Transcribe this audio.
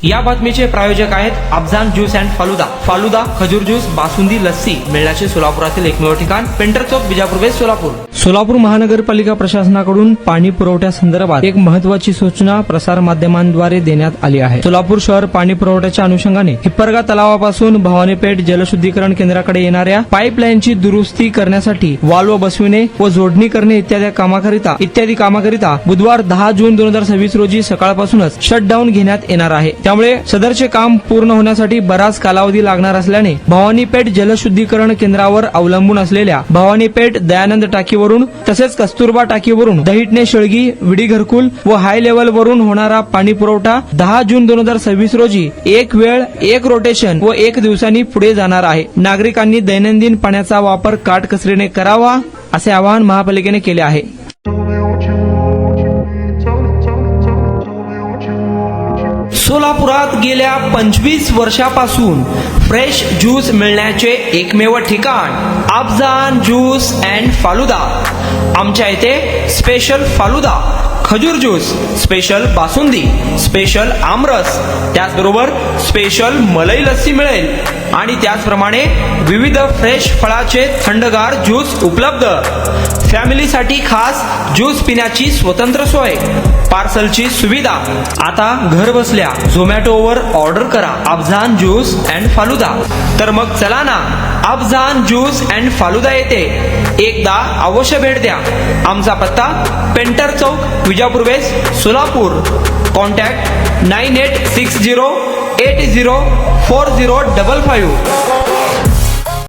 या बातमीचे प्रायोजक आहेत अफजान ज्यूस अँड फालुदा. फालुदा, खजूर ज्यूस, बासुंदी, लस्सी मिळण्याचे सोलापुरातील एकमेव ठिकाण. पेंटर चौक, बिजापूर वेस्ट, सोलापूर. सोलापूर महानगरपालिका प्रशासनाकडून पाणी पुरवठ्यासंदर्भात एक महत्त्वाची सूचना प्रसार माध्यमांद्वारे देण्यात आली आहे. सोलापूर शहर पाणी पुरवठ्याच्या अनुषंगाने हिप्परगा तलावापासून भवानीपेठ जलशुद्धीकरण केंद्राकडे येणाऱ्या पाईपलाईनची दुरुस्ती करण्यासाठी वाल्व बसविणे व जोडणी करणे इत्यादी कामाकरिता बुधवार 10 जून 2026 रोजी सकाळपासूनच शटडाऊन घेण्यात येणार आहे. त्यामुळे सदरचे काम पूर्ण होण्यासाठी बराच कालावधी लागणार असल्याने भवानीपेठ जलशुद्धीकरण केंद्रावर अवलंबून असलेल्या भवानीपेठ दयानंद टाकीवरून तसेच कस्तुरबा टाकीवरून दहिटणे शेळगी विडी घरकुल व हाय लेवल वरून होणारा पाणी पुरवठा 10 जून 2026 रोजी एक वेळ, एक रोटेशन व एक दिवसांनी पुढे जाणार आहे. नागरिकांनी दैनंदिन पाण्याचा वापर काटकसरीने करावा असे आवाहन महापालिकेने केले आहे. सोलापुरात गेल्या 25 वर्षापासून फ्रेश ज्यूस मिळण्याचे एकमेव ठिकाण अफजान ज्यूस अँड फालुदा. आमच्या इथे स्पेशल फालुदा, खजूर ज्यूस, स्पेशल बासुंदी, स्पेशल आमरस, त्याचबरोबर स्पेशल मलई लस्सी मिळेल आणि त्याचप्रमाणे विविध फ्रेश फळाचे थंडगार ज्यूस उपलब्ध. फॅमिलीसाठी खास ज्यूस पिण्याची स्वतंत्र सोय, पार्सलची सुविधा. आता घर बसल्या झोमॅटोवर ऑर्डर करा अफजान ज्यूस अँड फालुदा. तर मग चला ना, अफजान ज्यूस अँड फालुदा येथे एकदा अवश्य भेट द्या. आमचा पत्ता पेंटर चौक, विजापूर वेस्ट, सोलापूर. कॉन्टॅक्ट 9860804055.